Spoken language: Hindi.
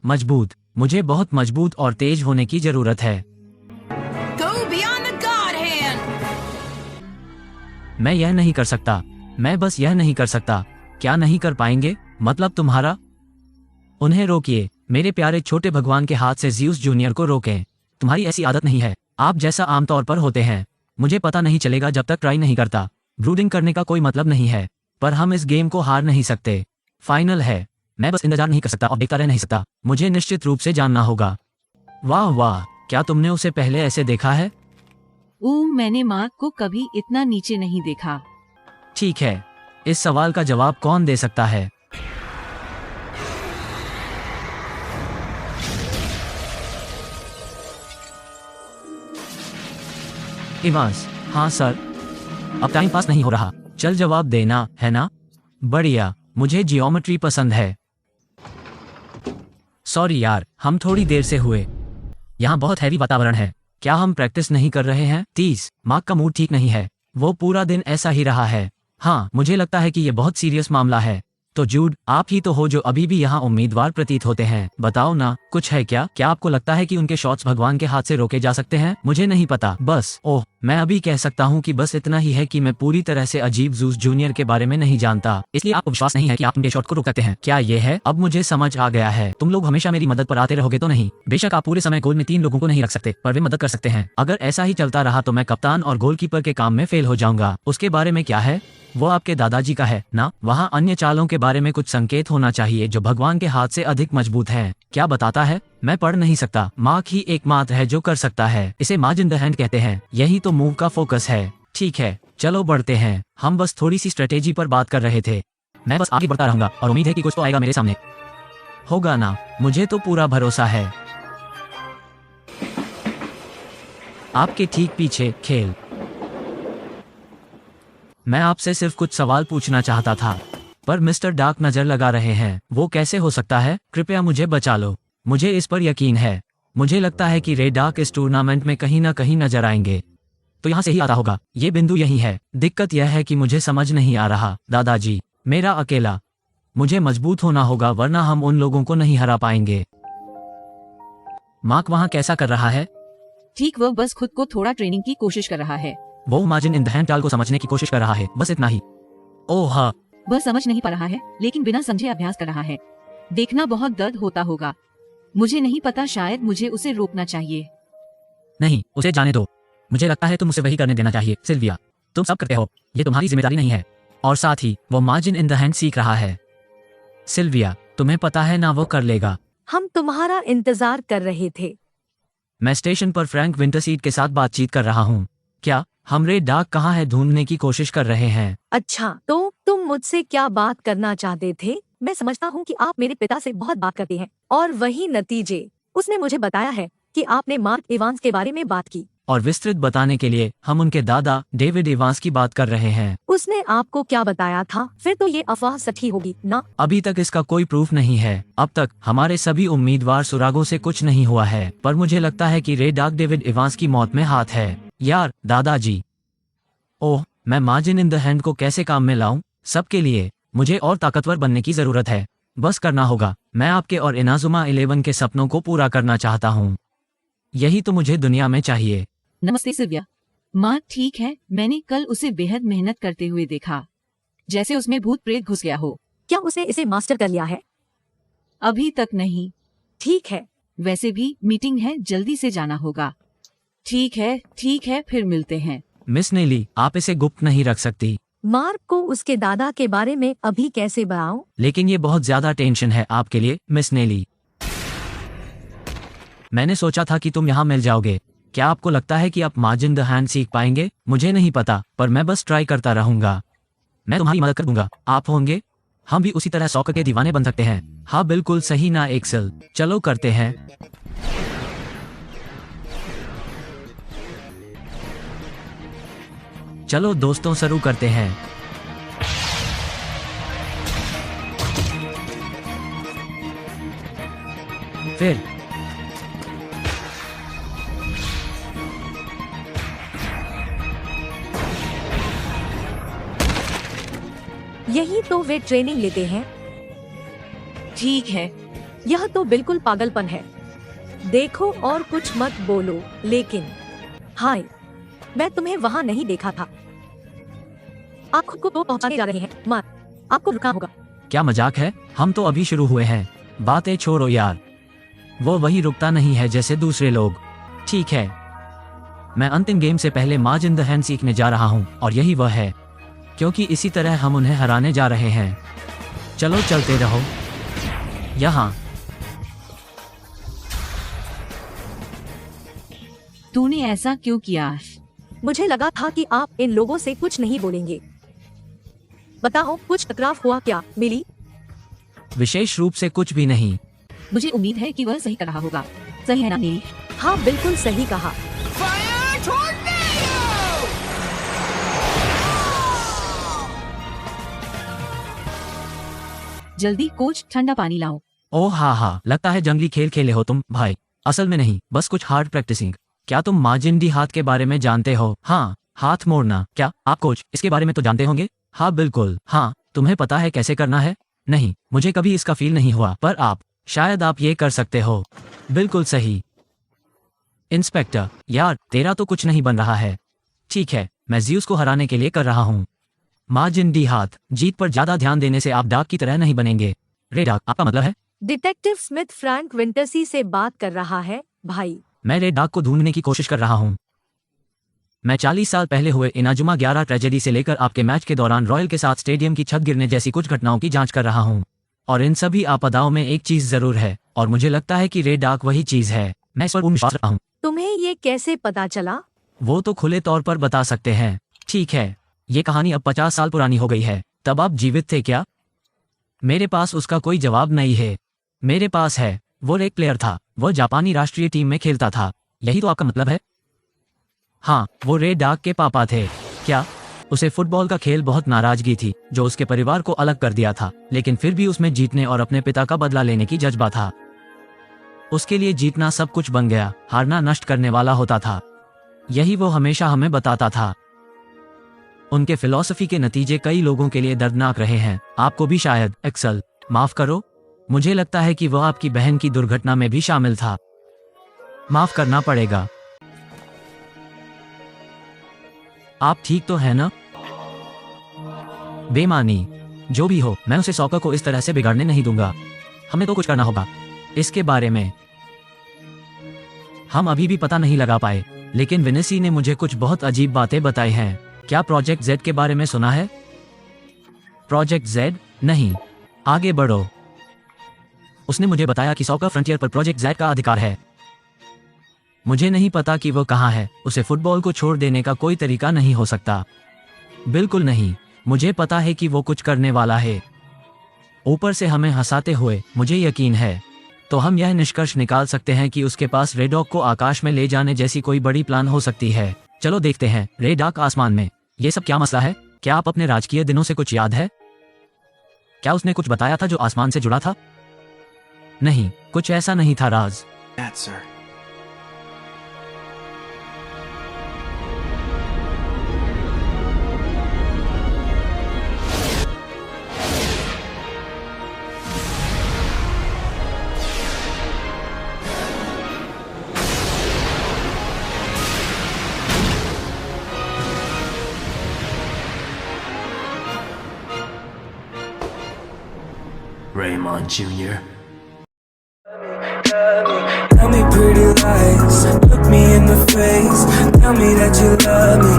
मजबूत। मुझे बहुत मजबूत और तेज होने की जरूरत है। Go beyond the God hand. मैं यह नहीं कर सकता। मैं बस यह नहीं कर सकता। क्या नहीं कर पाएंगे? मतलब तुम्हारा? उन्हें रोकिए। मेरे प्यारे छोटे भगवान के हाथ से ज़्यूस जूनियर को रोकें। तुम्हारी ऐसी आदत नहीं है। आप जैसा आमतौर पर होते हैं। मुझे पता नहीं चलेगा जब तक ट्राई नहीं करता। ब्रूडिंग करने का कोई मतलब नहीं है, पर हम इस गेम को हार नहीं सकते। फाइनल है। मैं बस इंतजार नहीं कर सकता और देखता रह नहीं सकता। मुझे निश्चित रूप से जानना होगा। वाह वाह, क्या तुमने उसे पहले ऐसे देखा है? मैंने मार्क को कभी इतना नीचे नहीं देखा। ठीक है, इस सवाल का जवाब कौन दे सकता है? इवांस। हाँ सर। अब टाइम पास नहीं हो रहा, चल जवाब देना, है ना? बढ़िया, मुझे जियोमेट्री पसंद है। सॉरी यार, हम थोड़ी देर से हुए। यहाँ बहुत हैवी वातावरण है। क्या हम प्रैक्टिस नहीं कर रहे हैं? 30। मार्क का मूड ठीक नहीं है। वो पूरा दिन ऐसा ही रहा है। हाँ, मुझे लगता है कि ये बहुत सीरियस मामला है। तो जूड, आप ही तो हो जो अभी भी यहाँ उम्मीदवार प्रतीत होते हैं। बताओ ना, कुछ है क्या? क्या आपको लगता है कि उनके शॉट्स भगवान के हाथ से रोके जा सकते हैं? मुझे नहीं पता। बस मैं अभी कह सकता हूँ कि बस इतना ही है कि मैं पूरी तरह से अजीब ज़ूस जूनियर के बारे में नहीं जानता, इसलिए आपको विश्वास नहीं है कि आप उनके शॉट को रोक सकते हैं। क्या ये है? अब मुझे समझ आ गया है। तुम लोग हमेशा मेरी मदद पर आते रहोगे तो नहीं। बेशक आप पूरे समय गोल में 3 लोगों को नहीं रख सकते, पर वे मदद कर सकते हैं। अगर ऐसा ही चलता रहा तो मैं कप्तान और गोलकीपर के काम में फेल हो जाऊंगा। उसके बारे में क्या है? वो आपके दादाजी का है ना? वहाँ अन्य चालों के बारे में कुछ संकेत होना चाहिए जो भगवान के हाथ से अधिक मजबूत है। क्या बताता है? मैं पढ़ नहीं सकता। मार्क ही एकमात्र है जो कर सकता है। इसे मार्ज इन द हैंड कहते हैं। यही तो मूव का फोकस है। ठीक है, चलो बढ़ते हैं। हम बस थोड़ी सी स्ट्रेटेजी पर बात कर रहे थे। मैं बस आगे बढ़ता रहूंगा और उम्मीद है कि कुछ तो आएगा मेरे सामने। होगा ना? मुझे तो पूरा भरोसा है। आपके ठीक पीछे खेल। मैं आपसे सिर्फ कुछ सवाल पूछना चाहता था, पर मिस्टर डार्क नजर लगा रहे हैं। वो कैसे हो सकता है? कृपया मुझे बचा लो। मुझे इस पर यकीन है। मुझे लगता है कि रे डार्क इस टूर्नामेंट में कहीं ना कहीं नजर आएंगे। तो यहाँ से ही आता होगा। ये बिंदु यही है। दिक्कत यह है कि मुझे समझ नहीं आ रहा। दादाजी, मेरा अकेला। मुझे मजबूत होना होगा वरना हम उन लोगों को नहीं हरा पाएंगे। मार्क वहाँ कैसा कर रहा है? ठीक, वह बस खुद को थोड़ा ट्रेनिंग की कोशिश कर रहा है। वो मार्जिन इन द हैंड चाल को समझने की कोशिश कर रहा है, बस इतना ही। ओह हाँ। वह समझ नहीं पा रहा है, लेकिन बिना समझे अभ्यास कर रहा है। देखना बहुत दर्द होता होगा। मुझे नहीं पता, शायद मुझे उसे रोकना चाहिए। नहीं, उसे जाने दो। मुझे लगता है तुम उसे वही करने देना चाहिए। सिल्विया, तुम सब करते हो, ये तुम्हारी जिम्मेदारी नहीं है। और साथ ही वो मार्जिन इन द हैंड सीख रहा है। सिल्विया, तुम्हें पता है ना वो कर लेगा। हम तुम्हारा इंतजार कर रहे थे। मैं स्टेशन पर फ्रैंक विंटरसीड के साथ बातचीत कर रहा हूँ। क्या हम रे डार्क कहाँ है ढूंढने की कोशिश कर रहे हैं? अच्छा, तो तुम मुझसे क्या बात करना चाहते थे? मैं समझता हूँ कि आप मेरे पिता से बहुत बात करते हैं और वही नतीजे। उसने मुझे बताया है कि आपने मार्क इवांस के बारे में बात की। और विस्तृत बताने के लिए हम उनके दादा डेविड इवांस की बात कर रहे हैं। उसने आपको क्या बताया था? फिर तो ये अफवाह सच्ची होगी ना? अभी तक इसका कोई प्रूफ नहीं है। अब तक हमारे सभी उम्मीदवार सुरागों से कुछ नहीं हुआ है, पर मुझे लगता है कि रे डार्क डेविड इवांस की मौत में हाथ है। यार दादाजी, ओह, मैं मार्जिन इन द हैंड को कैसे काम में लाऊं? सबके लिए मुझे और ताकतवर बनने की जरूरत है। बस करना होगा। मैं आपके और इनाजुमा 11 के सपनों को पूरा करना चाहता हूँ। यही तो मुझे दुनिया में चाहिए। नमस्ते सिल्विया। मार्क ठीक है। मैंने कल उसे बेहद मेहनत करते हुए देखा, जैसे उसमें भूत प्रेत घुस गया हो। क्या उसने इसे मास्टर कर लिया है? अभी तक नहीं। ठीक है। वैसे भी मीटिंग है, जल्दी से जाना होगा। ठीक है, फिर मिलते हैं। मिस नेली, आप इसे गुप्त नहीं रख सकती। मार्क को उसके दादा के बारे में अभी कैसे बताऊं? लेकिन ये बहुत ज्यादा टेंशन है आपके लिए, मिस नेली। मैंने सोचा था कि तुम यहाँ मिल जाओगे। क्या आपको लगता है कि आप मार्जिन द हैंड सीख पाएंगे? मुझे नहीं पता, पर मैं बस ट्राई करता रहूंगा। मैं तुम्हारी मदद कर दूंगा। आप होंगे? हम भी उसी तरह सॉकर के दीवाने बन सकते हैं। हाँ बिल्कुल सही ना एक्सेल। चलो करते हैं। चलो दोस्तों, शुरू करते हैं। फिर यही तो वे ट्रेनिंग लेते हैं। ठीक है, यह तो बिल्कुल पागलपन है। देखो और कुछ मत बोलो, लेकिन हाय, मैं तुम्हें वहाँ नहीं देखा था। आप खुद को तो पहुँचाने जा रहे हैं, मार्क, आपको रुकना होगा। क्या मजाक है? हम तो अभी शुरू हुए हैं, बातें छोड़ो यार। वो वही रुकता नहीं है जैसे दूसरे लोग। ठीक है, मैं अंतिम गेम से पहले मार्ज इन द हैंड सीखने जा रहा हूँ और यही वह है, क्योंकि इसी तरह हम उन्हें हराने जा रहे हैं। चलो चलते रहो। यहाँ तूने ऐसा क्यों किया? मुझे लगा था कि आप इन लोगों से कुछ नहीं बोलेंगे। बताओ, कुछ टकराव हुआ क्या, मिली? विशेष रूप से कुछ भी नहीं। मुझे उम्मीद है कि वह सही कर रहा होगा। सही है ना मेरी? हाँ, बिल्कुल सही कहा। Fire tornado! जल्दी कोच, ठंडा पानी लाओ। ओह हाँ, लगता है जंगली खेल खेले हो तुम भाई। असल में नहीं, बस कुछ हार्ड प्रैक्टिसिंग। क्या तुम मार्जिन डी हाथ के बारे में जानते हो? हाँ, हाथ मोड़ना। क्या आप कोच इसके बारे में तो जानते होंगे? हाँ बिल्कुल। हाँ, तुम्हें पता है कैसे करना है? नहीं, मुझे कभी इसका फील नहीं हुआ, पर आप शायद आप ये कर सकते हो। बिल्कुल सही इंस्पेक्टर। यार, तेरा तो कुछ नहीं बन रहा है। ठीक है, मैं ज़्यूस को हराने के लिए कर रहा हूँ। मार्जिन डी हाथ, जीत पर ज्यादा ध्यान देने से आप डाक की तरह नहीं बनेंगे। रे डाक, आपका मतलब है? डिटेक्टिव स्मिथ फ्रैंक विंटरसी से बात कर रहा है, भाई। मैं रेड डाक को ढूंढने की कोशिश कर रहा हूँ। मैं 40 साल पहले हुए इनाजुमा 11 ट्रेजेडी से लेकर आपके मैच के दौरान रॉयल के साथ स्टेडियम की छत गिरने जैसी कुछ घटनाओं की जांच कर रहा हूँ। और इन सभी आपदाओं में एक चीज जरूर है, और मुझे लगता है कि रेड डाक वही चीज है। मैं इस पर पूर्ण विश्वास रखता हूँ। तुम्हें ये कैसे पता चला? वो तो खुले तौर पर बता सकते हैं। ठीक है, ये कहानी अब 50 साल पुरानी हो गई है। तब आप जीवित थे क्या? मेरे पास उसका कोई जवाब नहीं है। मेरे पास है। वो एक प्लेयर था। वो जापानी राष्ट्रीय टीम में खेलता था। यही तो आपका मतलब है? हाँ, वो रेड डाक के पापा थे। क्या? उसे फुटबॉल का खेल बहुत नाराजगी थी, जो उसके परिवार को अलग कर दिया था, लेकिन फिर भी उसमें जीतने और अपने पिता का बदला लेने की जज्बा था। उसके लिए जीतना सब कुछ बन गया, हारना नष्ट करने वाला होता था। यही वो हमेशा हमें बताता था। उनके फिलॉसफी के नतीजे कई लोगों के लिए दर्दनाक रहे हैं, आपको भी शायद। एक्सल, माफ करो, मुझे लगता है कि वह आपकी बहन की दुर्घटना में भी शामिल था। माफ करना पड़ेगा। आप ठीक तो है ना? बेमानी जो भी हो, मैं उसे सॉकर को इस तरह से बिगाड़ने नहीं दूंगा। हमें तो कुछ करना होगा इसके बारे में। हम अभी भी पता नहीं लगा पाए, लेकिन विनेसी ने मुझे कुछ बहुत अजीब बातें बताई हैं। क्या प्रोजेक्ट जेड के बारे में सुना है? Project Z? नहीं, आगे बढ़ो। उसने मुझे बताया कि सॉकर फ्रंटियर पर प्रोजेक्ट जेड का अधिकार है। मुझे नहीं पता कि वो कहाँ है। उसे फुटबॉल को छोड़ देने का कोई तरीका नहीं हो सकता। बिल्कुल नहीं, मुझे पता है कि वो कुछ करने वाला है। ऊपर से हमें हंसाते हुए, मुझे यकीन है। तो हम यह निष्कर्ष निकाल सकते हैं कि उसके पास रेडॉक को आकाश में ले जाने जैसी कोई बड़ी प्लान हो सकती है। चलो देखते हैं। रेडॉक आसमान में, ये सब क्या मसला है? क्या आप अपने राजकीय दिनों से कुछ याद है? क्या उसने कुछ बताया था जो आसमान से जुड़ा था? नहीं, कुछ ऐसा नहीं था राज। That, sir. Raymond Jr. Tell me pretty lies, look me in the face. Tell me that you love me,